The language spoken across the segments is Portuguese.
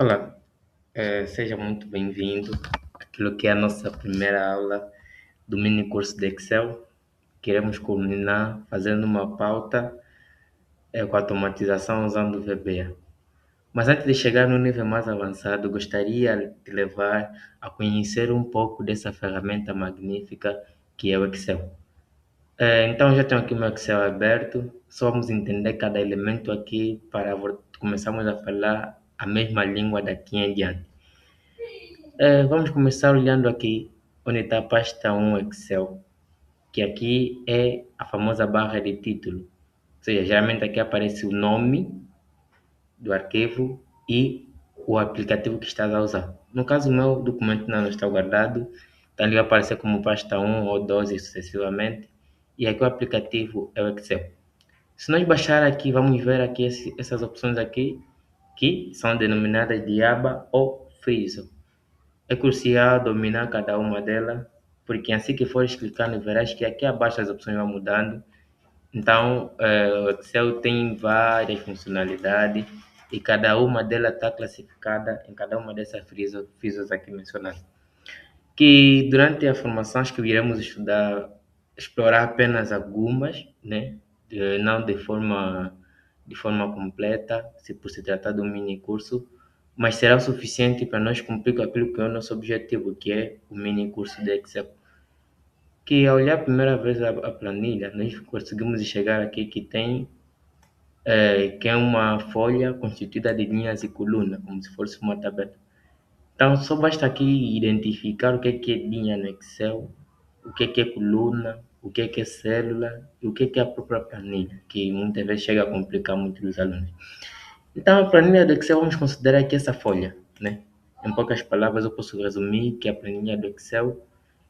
Olá, seja muito bem-vindo àquilo que é a nossa primeira aula do mini curso de Excel. Queremos culminar fazendo uma pauta com automatização usando o VBA. Mas antes de chegar no nível mais avançado, gostaria de levar a conhecer um pouco dessa ferramenta magnífica que é o Excel. Então, já tenho aqui o meu Excel aberto, só vamos entender cada elemento aqui para começarmos a falar a mesma língua daqui em diante. Vamos começar olhando aqui onde está a pasta 1 Excel, que aqui é a famosa barra de título. Ou seja, geralmente aqui aparece o nome do arquivo e o aplicativo que estás a usar. No caso, o meu documento não está guardado, então ele vai aparecer como pasta 1 ou 2 e sucessivamente. E aqui o aplicativo é o Excel. Se nós baixar aqui, vamos ver aqui essas opções aqui, que são denominadas de aba ou friso. É crucial dominar cada uma delas, porque assim que fores clicando, verás que aqui abaixo as opções vão mudando. Então, o Excel tem várias funcionalidades e cada uma delas está classificada em cada uma dessas frisos aqui mencionadas. Que durante a formação acho que iremos explorar apenas algumas, né? Não de forma completa, se por se tratar de um mini curso, mas será o suficiente para nós cumprir com aquilo que é o nosso objetivo, que é o mini curso de Excel. Que ao olhar a primeira vez a planilha, nós conseguimos chegar aqui que é uma folha constituída de linhas e colunas, como se fosse uma tabela. Então, só basta aqui identificar o que é linha no Excel, o que é coluna, o que é célula e o que é a própria planilha, que muitas vezes chega a complicar muito os alunos. Então, a planilha do Excel, vamos considerar aqui essa folha, né? Em poucas palavras, eu posso resumir que a planilha do Excel,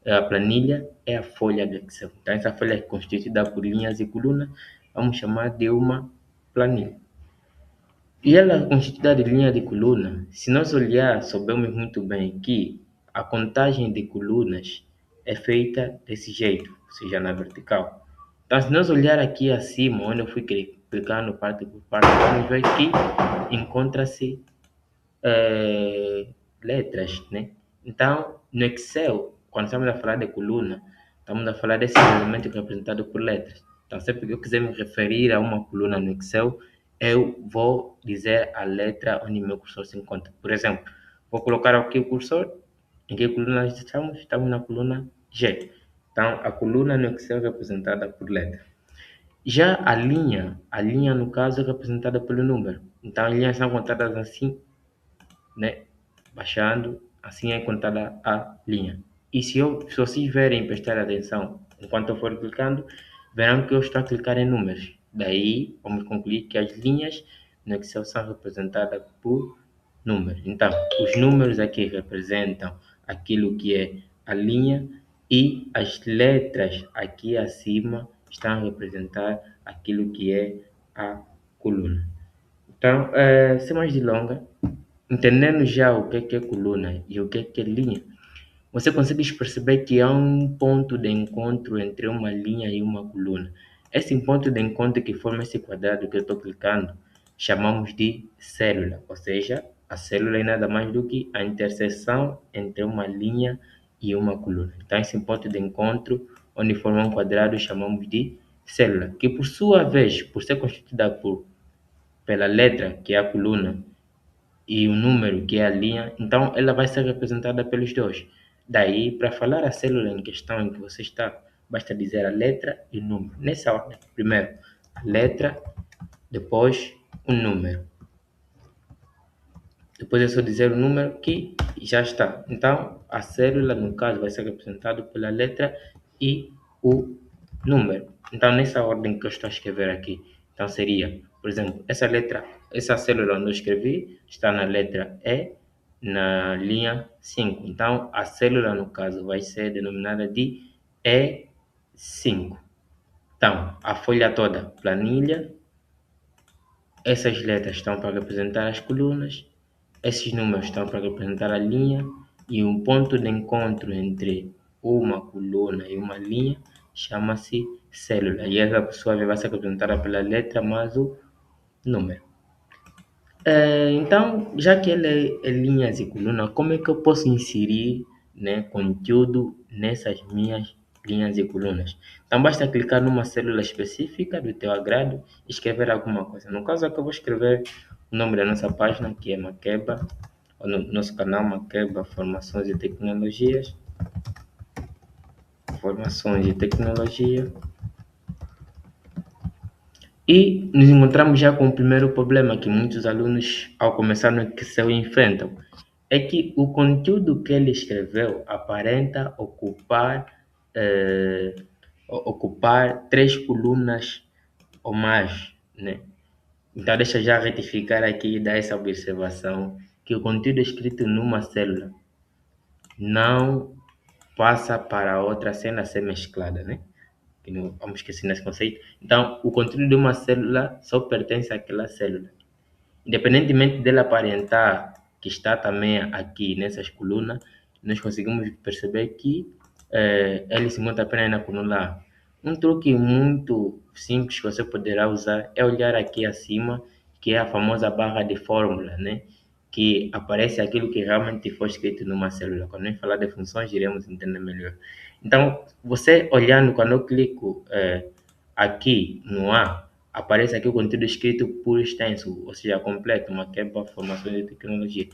a planilha é a folha do Excel. Então, essa folha é constituída por linhas e colunas, vamos chamar de uma planilha. E ela é constituída de linha de coluna. Se nós olhar, soubermos muito bem que a contagem de colunas é feita desse jeito, ou seja, na vertical. Então, se nós olhar aqui acima, onde eu fui clicando parte por parte, vamos ver que encontra-se letras, né? Então, no Excel, quando estamos a falar de coluna, estamos a falar desse elemento representado por letras. Então, sempre que eu quiser me referir a uma coluna no Excel, eu vou dizer a letra onde meu cursor se encontra. Por exemplo, vou colocar aqui o cursor. Em que coluna nós estamos? Estamos na coluna G. Então, a coluna no Excel é representada por letra. Já a linha no caso é representada pelo número. Então, as linhas são contadas assim, né? Baixando, assim é contada a linha. E se vocês verem, prestar atenção, enquanto eu for clicando, verão que eu estou a clicar em números. Daí, vamos concluir que as linhas no Excel são representadas por números. Então, os números aqui representam aquilo que é a linha e as letras aqui acima estão a representar aquilo que é a coluna. Então, sem mais delongas, entendendo já o que é coluna e o que é linha, você consegue perceber que há um ponto de encontro entre uma linha e uma coluna. Esse ponto de encontro que forma esse quadrado que eu estou clicando, chamamos de célula, ou seja, a célula é nada mais do que a interseção entre uma linha e uma coluna. Então, esse ponto de encontro, onde forma um quadrado, chamamos de célula, que por sua vez, por ser constituída pela letra, que é a coluna, e o número, que é a linha, então ela vai ser representada pelos dois. Daí, para falar a célula em questão em que você está, basta dizer a letra e o número. Nessa ordem, primeiro a letra, depois o número. Depois é só dizer o número que já está. Então, a célula, no caso, vai ser representada pela letra e o número. Então, nessa ordem que eu estou a escrever aqui, então seria, por exemplo, essa célula onde eu escrevi está na letra E, na linha 5. Então, a célula, no caso, vai ser denominada de E5. Então, a folha toda, planilha, essas letras estão para representar as colunas, esses números estão para representar a linha e um ponto de encontro entre uma coluna e uma linha chama-se célula. E essa, por sua vez, vai ser representada pela letra mais o número. Então, já que ele é linhas e coluna, como é que eu posso inserir, né, conteúdo nessas minhas linhas e colunas? Então, basta clicar numa célula específica do teu agrado e escrever alguma coisa. No caso aqui, eu vou escrever o nome da nossa página, que é Makeba, ou no nosso canal Makeba Formações e Tecnologias. Formações e Tecnologia. E nos encontramos já com o primeiro problema que muitos alunos, ao começar no Excel, enfrentam. É que o conteúdo que ele escreveu aparenta eh, ocupar três colunas ou mais, né? Então, deixa já retificar aqui e dar essa observação que o conteúdo escrito numa célula não passa para outra sem ser mesclada, né? Que não vamos esquecer nesse conceito. Então, o conteúdo de uma célula só pertence àquela célula. Independentemente dela aparentar que está também aqui nessas colunas, nós conseguimos perceber que ele se encontra apenas na coluna A. Um truque muito simples que você poderá usar é olhar aqui acima, que é a famosa barra de fórmula, né? Que aparece aquilo que realmente foi escrito numa célula. Quando a gente falar de funções, iremos entender melhor. Então, você olhando, quando eu clico aqui no A, aparece aqui o conteúdo escrito por extenso, ou seja, completo, uma quebra formação de tecnologia.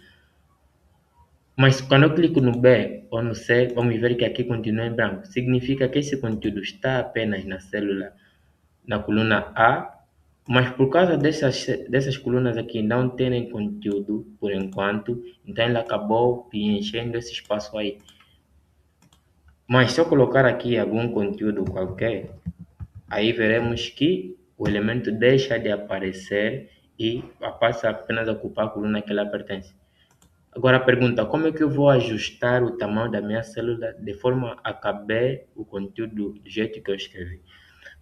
Mas quando eu clico no B ou no C, vamos ver que aqui continua em branco. Significa que esse conteúdo está apenas na célula, na coluna A, mas por causa dessas colunas aqui não terem conteúdo por enquanto, então ele acabou preenchendo esse espaço aí. Mas se eu colocar aqui algum conteúdo qualquer, aí veremos que o elemento deixa de aparecer e passa apenas a ocupar a coluna que ela pertence. Agora a pergunta, como é que eu vou ajustar o tamanho da minha célula de forma a caber o conteúdo do jeito que eu escrevi?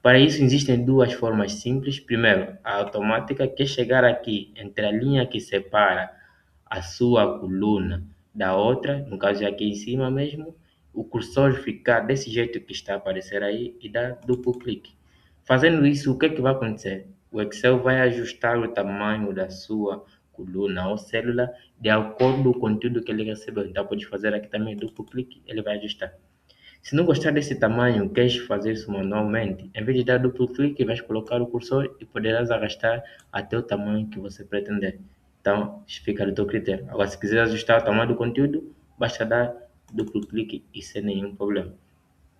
Para isso existem duas formas simples. Primeiro, a automática, que é chegar aqui entre a linha que separa a sua coluna da outra, no caso aqui em cima mesmo, o cursor ficar desse jeito que está a aparecer aí e dar duplo clique. Fazendo isso, o que é que vai acontecer? O Excel vai ajustar o tamanho da sua coluna ou célula de acordo com o conteúdo que ele recebeu. Então, pode fazer aqui também duplo clique, ele vai ajustar. Se não gostar desse tamanho, queres fazer isso manualmente, em vez de dar duplo clique, vais colocar o cursor e poderás arrastar até o tamanho que você pretender. Então, fica do teu critério. Agora, se quiser ajustar o tamanho do conteúdo, basta dar duplo clique e sem nenhum problema.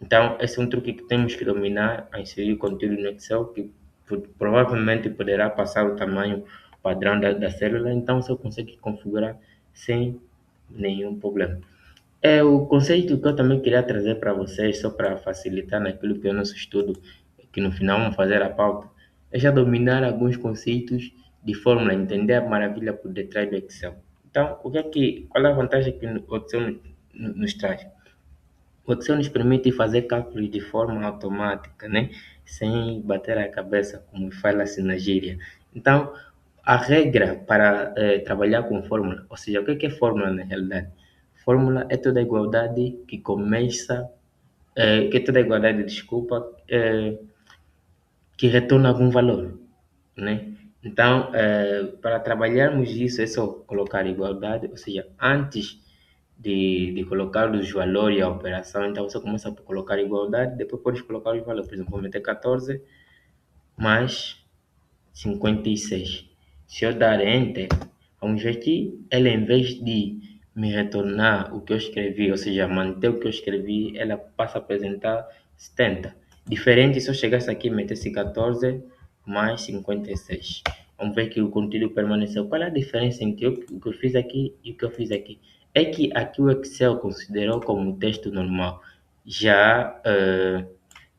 Então, esse é um truque que temos que dominar a inserir conteúdo no Excel, que provavelmente poderá passar o tamanho padrão da célula, então você consegue configurar sem nenhum problema. É o conceito que eu também queria trazer para vocês, só para facilitar naquilo que é o nosso estudo, que no final vamos fazer a pauta, é já dominar alguns conceitos de fórmula, entender a maravilha por detrás do Excel. Então, qual é a vantagem que o Excel nos traz? O Excel nos permite fazer cálculos de forma automática, né? Sem bater a cabeça, como fala-se na gíria. Então, a regra para trabalhar com fórmula, ou seja, o que é fórmula na realidade? Fórmula é toda igualdade que começa, que é toda igualdade, desculpa, que retorna algum valor, né? Então, para trabalharmos isso, é só colocar igualdade, ou seja, antes de colocar os valores e a operação, então você começa por colocar igualdade, depois pode colocar os valores, por exemplo, vou meter 14 mais 56. Se eu dar Enter, vamos ver que ela, em vez de me retornar o que eu escrevi, ou seja, manter o que eu escrevi, ela passa a apresentar 70. Diferente se eu chegasse aqui e metesse 14 mais 56. Vamos ver que o conteúdo permaneceu. Qual é a diferença entre o que eu fiz aqui e o que eu fiz aqui? É que aqui o Excel considerou como texto normal. Já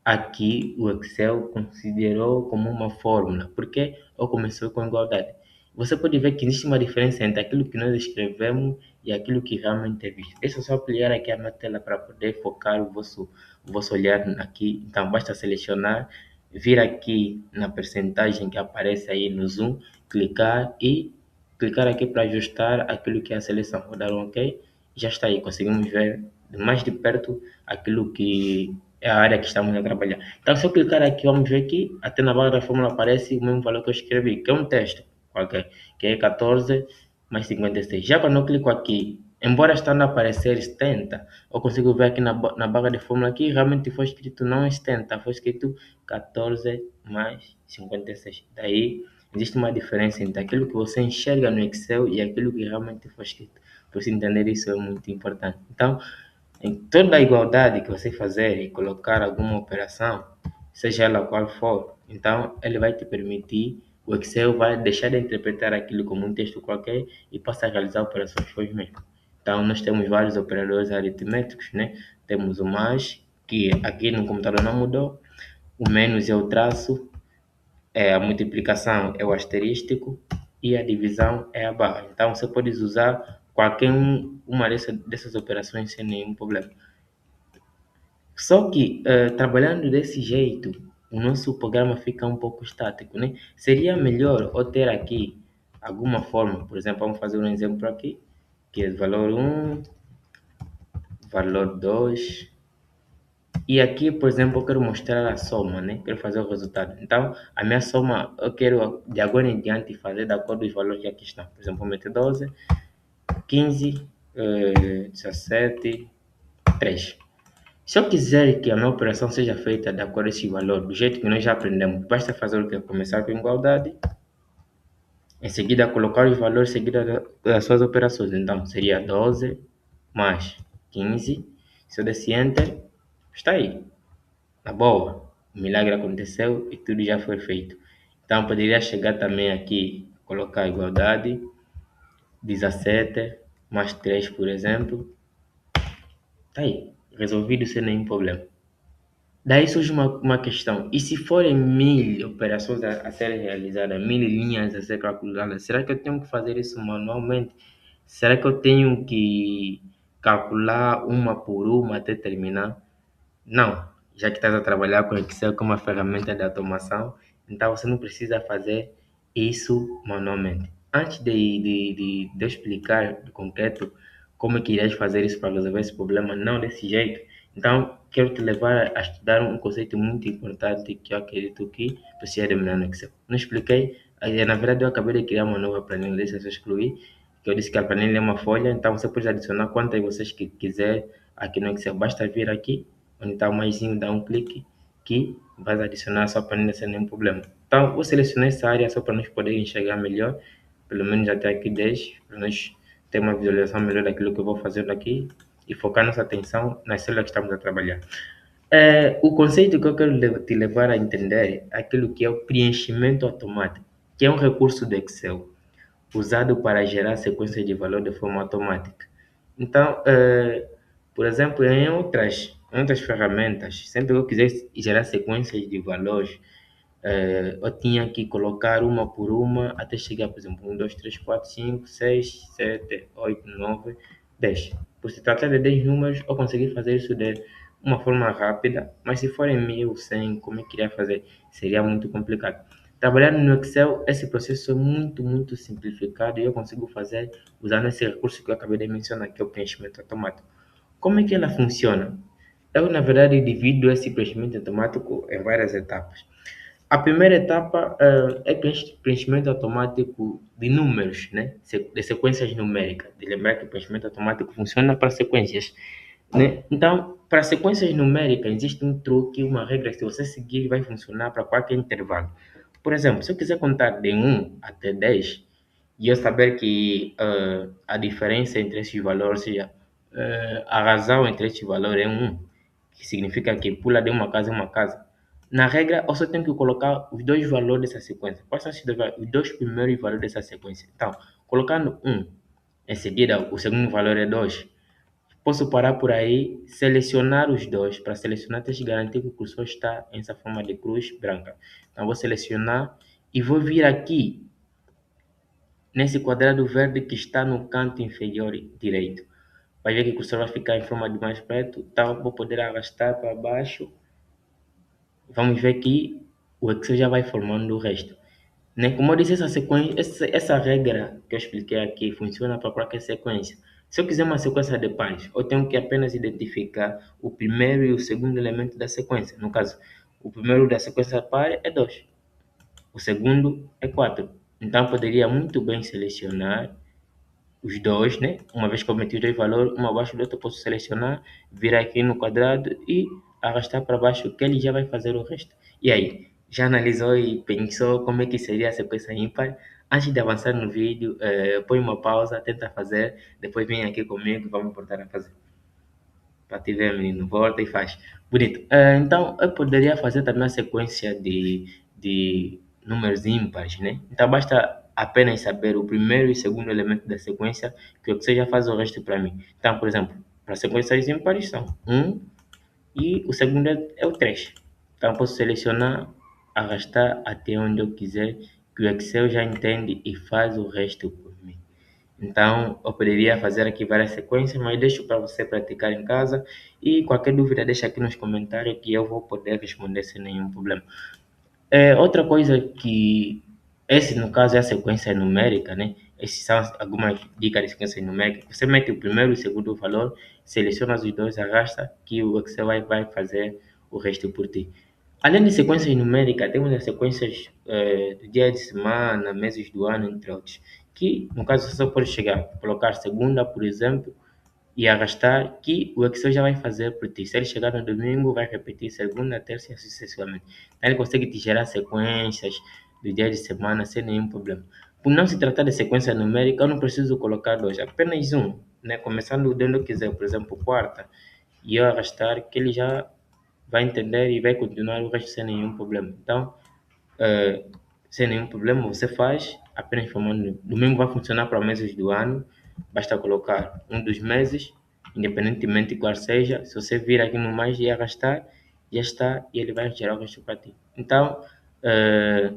aqui o Excel considerou como uma fórmula, porque ou começou com igualdade. Você pode ver que existe uma diferença entre aquilo que nós escrevemos e aquilo que realmente é visto. Deixa eu só ampliar aqui a minha tela para poder focar o vosso olhar aqui. Então, basta selecionar, vir aqui na percentagem que aparece aí no zoom, clicar e clicar aqui para ajustar aquilo que é a seleção. Vou dar um OK. Já está aí, conseguimos ver mais de perto aquilo que é a área que estamos a trabalhar. Então, se eu clicar aqui, vamos ver que até na barra da fórmula aparece o mesmo valor que eu escrevi, que é um texto. qualquer, que é 14 mais 56. Já quando eu clico aqui, embora estando a aparecer 70, eu consigo ver aqui na barra de fórmula aqui, realmente foi escrito não é 70, foi escrito 14 mais 56. Daí existe uma diferença entre aquilo que você enxerga no Excel e aquilo que realmente foi escrito. Por isso entender isso é muito importante. Então, em toda a igualdade que você fazer e colocar alguma operação, seja ela qual for, então ele vai te permitir, o Excel vai deixar de interpretar aquilo como um texto qualquer e passa a realizar operações por mesmo. Então nós temos vários operadores aritméticos, né? Temos o mais, que aqui no computador não mudou, o menos é o traço, a multiplicação é o asterístico e a divisão é a barra. Então você pode usar qualquer uma dessas operações sem nenhum problema. Só que trabalhando desse jeito, o nosso programa fica um pouco estático, né? Seria melhor eu ter aqui alguma forma, por exemplo, vamos fazer um exemplo aqui, que é valor um, valor 2, e aqui, por exemplo, eu quero mostrar a soma, né? Quero fazer o resultado. Então, a minha soma, eu quero de agora em diante fazer de acordo com os valores que aqui estão. Por exemplo, vou meter 12, 15, 17, 3. Se eu quiser que a minha operação seja feita de acordo com esse valor, do jeito que nós já aprendemos, basta fazer o que? Começar com igualdade, em seguida colocar os valores em seguida das suas operações. Então, seria 12 mais 15. Se eu descer Enter, está aí. Na boa, o milagre aconteceu e tudo já foi feito. Então, poderia chegar também aqui, colocar igualdade, 17 mais 3, por exemplo. Está aí, resolvido sem nenhum problema. Daí surge uma questão, e se forem 1000 operações a serem realizadas, 1000 linhas a ser calculadas, será que eu tenho que fazer isso manualmente? Será que eu tenho que calcular uma por uma até terminar? Não, já que estás a trabalhar com Excel como uma ferramenta de automação, então você não precisa fazer isso manualmente. Antes de eu explicar de concreto como é que irás fazer isso para resolver esse problema, não desse jeito, então quero te levar a estudar um conceito muito importante que eu acredito que precisa dominar no Excel. Não expliquei, na verdade eu acabei de criar uma nova planilha, deixa eu excluir, que eu disse que a planilha é uma folha, então você pode adicionar quantas vocês que quiser aqui no Excel, basta vir aqui onde está o maisinho, dá um clique que vai adicionar a sua planilha sem nenhum problema. Então, vou selecionar essa área só para nós podermos enxergar melhor, pelo menos até aqui 10, para nós ter uma visualização melhor daquilo que eu vou fazer daqui e focar nossa atenção nas células que estamos a trabalhar. O conceito que eu quero te levar a entender é aquilo que é o preenchimento automático, que é um recurso do Excel usado para gerar sequências de valor de forma automática. Então, por exemplo, em outras ferramentas, sempre que eu quisesse gerar sequências de valores, eu tinha que colocar uma por uma até chegar, por exemplo, 1, 2, 3, 4, 5, 6, 7, 8, 9, 10. Por se tratar de 10 números, eu consegui fazer isso de uma forma rápida, mas se forem 1000, 100, como eu queria fazer, seria muito complicado. Trabalhando no Excel, esse processo é muito, muito simplificado e eu consigo fazer usando esse recurso que eu acabei de mencionar, que é o preenchimento automático. Como é que ela funciona? Eu, na verdade, divido esse preenchimento automático em várias etapas. A primeira etapa é preenchimento automático de números, né? De sequências numéricas. De lembrar que o preenchimento automático funciona para sequências, né? Então, para sequências numéricas, existe um truque, uma regra que se você seguir vai funcionar para qualquer intervalo. Por exemplo, se eu quiser contar de 1 até 10 e eu saber que a diferença entre esses valores, ou seja, a razão entre estes valores é 1, que significa que pula de uma casa em uma casa. Na regra, eu só tenho que colocar os dois valores dessa sequência. Quais são os dois primeiros valores dessa sequência? Então, colocando 1, em seguida o segundo valor é 2. Posso parar por aí, selecionar os dois. Para selecionar, tens que garantir que o cursor está em essa forma de cruz branca. Então, vou selecionar e vou vir aqui, nesse quadrado verde que está no canto inferior direito. Vai ver que o cursor vai ficar em forma de mais preto. Então, vou poder arrastar para baixo. Vamos ver que o Excel já vai formando o resto. Né? Como eu disse, essa sequência, essa regra que eu expliquei aqui funciona para qualquer sequência. Se eu quiser uma sequência de pares, eu tenho que apenas identificar o primeiro e o segundo elemento da sequência. No caso, o primeiro da sequência par é 2, o segundo é 4. Então, poderia muito bem selecionar os dois, né? Uma vez que eu meti os dois valores, um abaixo do outro, eu posso selecionar, vir aqui no quadrado e arrastar para baixo, que ele já vai fazer o resto. E aí, já analisou e pensou como é que seria a sequência ímpar? Antes de avançar no vídeo, põe uma pausa, tenta fazer, depois vem aqui comigo e vamos voltar a fazer. Para te ver, menino, volta e faz. Bonito. Então, eu poderia fazer também a sequência de números ímpares, né? Então, basta apenas saber o primeiro e segundo elemento da sequência, que você já faz o resto para mim. Então, por exemplo, para sequências ímpares são um e o segundo é o 3. Então, eu posso selecionar, arrastar até onde eu quiser, que o Excel já entende e faz o resto por mim. Então, eu poderia fazer aqui várias sequências, mas deixo para você praticar em casa. E qualquer dúvida, deixa aqui nos comentários que eu vou poder responder sem nenhum problema. Outra coisa que, esse no caso é a sequência numérica, né? Essas são algumas dicas de sequência numérica. Você mete o primeiro e o segundo valor, seleciona os dois, arrasta, que o Excel vai fazer o resto por ti. Além de sequências numéricas, temos as sequências do dia de semana, meses do ano, entre outros. Que, no caso, você só pode chegar, colocar segunda, por exemplo, e arrastar, que o Excel já vai fazer por ti. Se ele chegar no domingo, vai repetir segunda, terça e assim sucessivamente. Então, ele consegue te gerar sequências do dia de semana sem nenhum problema. Por não se tratar de sequência numérica, eu não preciso colocar dois, apenas um, né? Começando de onde eu quiser, por exemplo, quarta, e eu arrastar, que ele já vai entender e vai continuar o resto sem nenhum problema. Então, eh, sem nenhum problema, você faz apenas informando. Domingo vai funcionar para meses do ano, basta colocar um dos meses, independentemente de qual seja. Se você vir aqui no mais e arrastar, já está e ele vai gerar o resto para ti. Então, eh,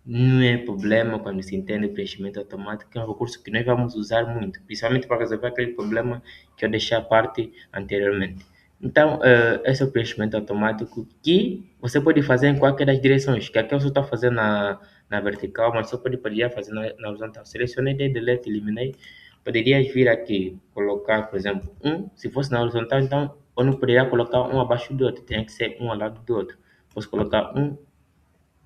não é problema quando se entende o preenchimento automático, que é um recurso que nós vamos usar muito, principalmente para resolver aquele problema que eu deixei à parte anteriormente. Então, esse é o preenchimento automático que você pode fazer em qualquer das direções, que aqui eu só estou fazendo na vertical, mas você poderia fazer na horizontal. Selecionei, dei delete, eliminei. Poderias vir aqui, colocar, por exemplo, um, se fosse na horizontal, então eu não poderia colocar um abaixo do outro, tem que ser um ao lado do outro. Posso colocar um,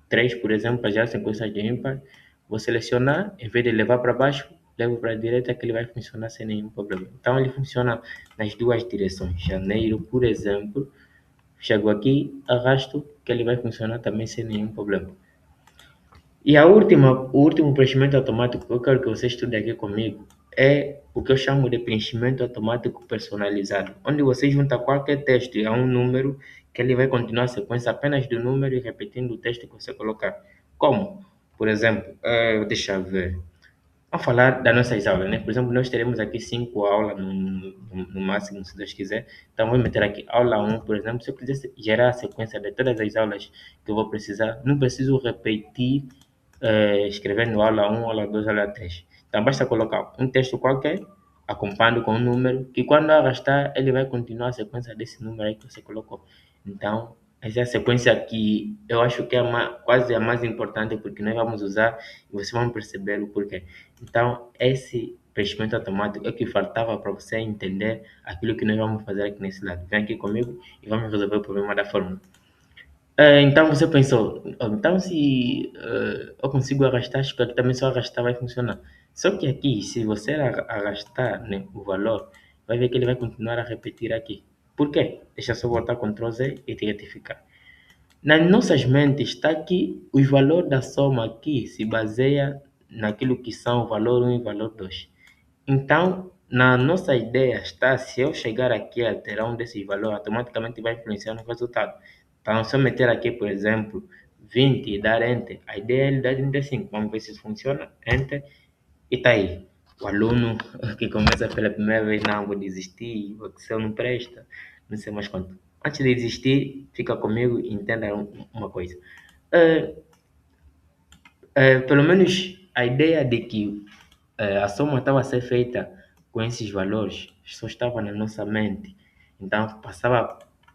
3, por exemplo, para gerar sequências de ímpar. Vou selecionar, em vez de levar para baixo, levo para a direita que ele vai funcionar sem nenhum problema. Então ele funciona nas duas direções. Janeiro, por exemplo, chego aqui, arrasto, que ele vai funcionar também sem nenhum problema. E o último preenchimento automático que eu quero que você estude aqui comigo é o que eu chamo de preenchimento automático personalizado, onde você junta qualquer texto a um número que ele vai continuar a sequência apenas do número e repetindo o texto que você colocar. Como? Por exemplo, deixa eu ver. Vamos falar das nossas aulas, né? Por exemplo, nós teremos aqui 5 aulas no máximo, se Deus quiser. Então, vou meter aqui aula um, por exemplo. Se eu quiser gerar a sequência de todas as aulas que eu vou precisar, não preciso repetir escrevendo aula um, aula 2, aula 3. Então, basta colocar um texto qualquer, acompanhando com um número, que quando arrastar, ele vai continuar a sequência desse número aí que você colocou. Então, essa é a sequência que eu acho que é quase a mais importante, porque nós vamos usar e vocês vão perceber o porquê. Então, esse preenchimento automático é o que faltava para você entender aquilo que nós vamos fazer aqui nesse lado. Vem aqui comigo e vamos resolver o problema da fórmula. Então você pensou, "Oh, então se eu consigo arrastar, acho que aqui também só arrastar vai funcionar. Só que aqui, se você arrastar, né, o valor, vai ver que ele vai continuar a repetir aqui. Por quê? Deixa eu só botar Ctrl Z e te retificar. Nas nossas mentes está que os valores da soma aqui se baseia naquilo que são o valor um e o valor 2. Então, na nossa ideia está, se eu chegar aqui a alterar um desses valores, automaticamente vai influenciar no resultado. Então, se eu meter aqui, por exemplo, 20 e dar Enter, a ideia é ele dar 35. Vamos ver se isso funciona. Enter. E tá aí. O aluno que começa pela primeira vez, não, vou desistir, o Excel não presta, não sei mais quanto. Antes de desistir, fica comigo e entenda uma coisa. Eh, Pelo menos a ideia de que a soma estava a ser feita com esses valores só estava na nossa mente. Então,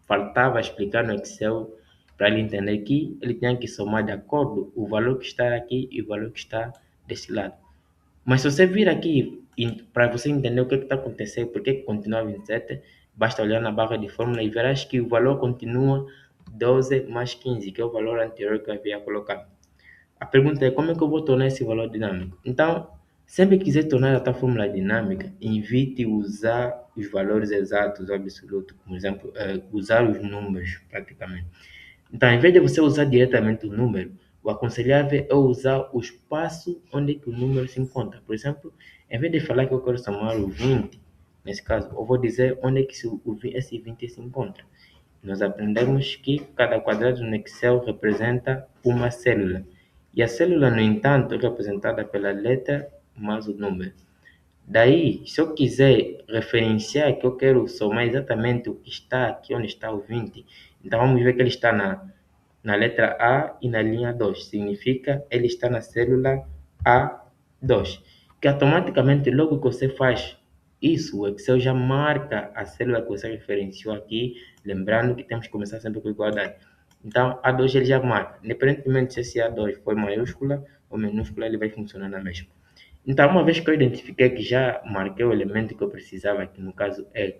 faltava explicar no Excel para ele entender que ele tinha que somar de acordo o valor que está aqui e o valor que está desse lado. Mas se você vir aqui, para você entender o que está acontecendo, por que continua 27, basta olhar na barra de fórmula e verás que o valor continua 12 mais 15, que é o valor anterior que eu havia colocado. A pergunta é como é que eu vou tornar esse valor dinâmico? Então, sempre que quiser tornar a tua fórmula dinâmica, evite usar os valores exatos ou absolutos, por exemplo, usar os números praticamente. Então, em vez de você usar diretamente o número, o aconselhável é usar o espaço onde é que o número se encontra. Por exemplo, em vez de falar que eu quero somar o 20, nesse caso, eu vou dizer onde é que esse 20 se encontra. Nós aprendemos que cada quadrado no Excel representa uma célula. E a célula, no entanto, é representada pela letra mais o número. Daí, se eu quiser referenciar que eu quero somar exatamente o que está aqui onde está o 20, então vamos ver que ele está na letra A e na linha 2. Significa ele está na célula A2. Que automaticamente, logo que você faz isso, o Excel já marca a célula que você referenciou aqui, lembrando que temos que começar sempre com igualdade. Então, A2 ele já marca. Independentemente se esse A2 for maiúscula ou minúscula, ele vai funcionar na mesma. Então, uma vez que eu identifiquei que já marquei o elemento que eu precisava, que no caso é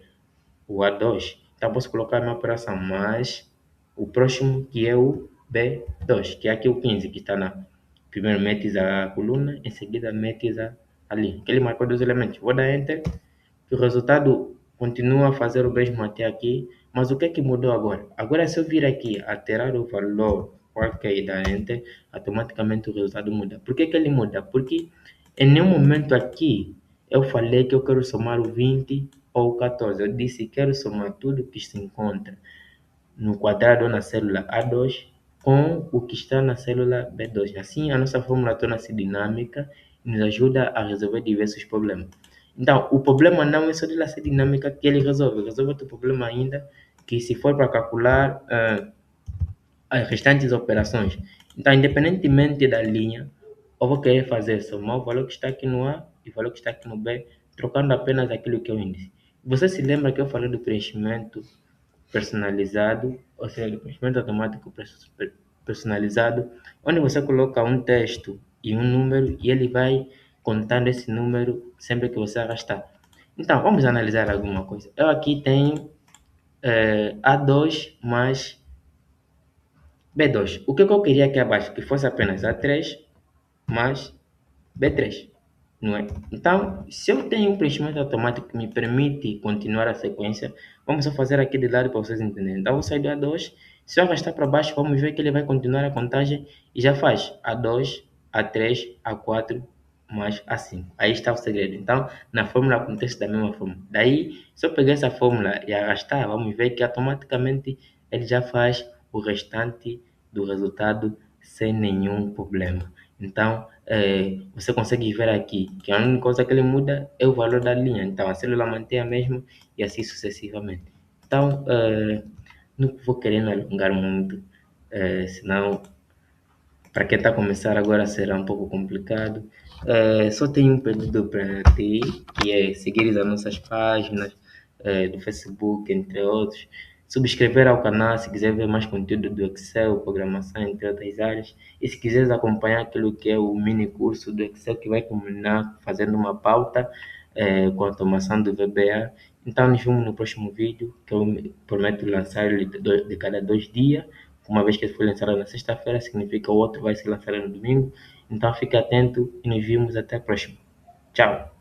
o A2, então posso colocar a minha operação mais o próximo, que é o B2, que é aqui o 15, que está na. Primeiro metes a coluna, em seguida metes a linha. Que ele marcou dois elementos. Vou dar Enter, que o resultado continua a fazer o mesmo até aqui, mas o que é que mudou agora? Agora, se eu vir aqui, alterar o valor qualquer e dar Enter, automaticamente o resultado muda. Por que que ele muda? Porque em nenhum momento aqui eu falei que eu quero somar o 20 ou o 14. Eu disse que quero somar tudo que se encontra no quadrado ou na célula A2 com o que está na célula B2. Assim, a nossa fórmula torna-se dinâmica e nos ajuda a resolver diversos problemas. Então, o problema não é só de ela ser dinâmica que ele resolve outro problema ainda, que se for para calcular as restantes operações. Então, independentemente da linha, eu vou querer fazer somar o valor que está aqui no A e o valor que está aqui no B, trocando apenas aquilo que é o índice. Você se lembra que eu falei do preenchimento personalizado, ou seja, do preenchimento automático personalizado, onde você coloca um texto e um número e ele vai contando esse número sempre que você arrastar. Então, vamos analisar alguma coisa. Eu aqui tenho A2 mais B2. O que eu queria aqui abaixo? Que fosse apenas A3 mais B3, não é? Então, se eu tenho um preenchimento automático que me permite continuar a sequência, vamos só fazer aqui de lado para vocês entenderem. Então, eu vou sair do A2, se eu arrastar para baixo, vamos ver que ele vai continuar a contagem e já faz A2, A3, A4 mais A5. Aí está o segredo. Então, na fórmula acontece da mesma forma. Daí, se eu pegar essa fórmula e arrastar, vamos ver que automaticamente ele já faz o restante do resultado sem nenhum problema. Então, você consegue ver aqui que a única coisa que ele muda é o valor da linha. Então, a célula mantém a mesma e assim sucessivamente. Então, não vou querer me alongar muito, senão, para quem está a começar agora será um pouco complicado. Só tenho um pedido para ti, que é seguir as nossas páginas do Facebook, entre outros. Subscrever ao canal se quiser ver mais conteúdo do Excel, programação, entre outras áreas. E se quiseres acompanhar aquilo que é o mini curso do Excel, que vai culminar fazendo uma pauta com a automação do VBA. Então, nos vemos no próximo vídeo, que eu prometo lançar ele de cada 2 dias. Uma vez que ele foi lançado na sexta-feira, significa que o outro vai ser lançado no domingo. Então, fique atento e nos vemos até a próxima. Tchau!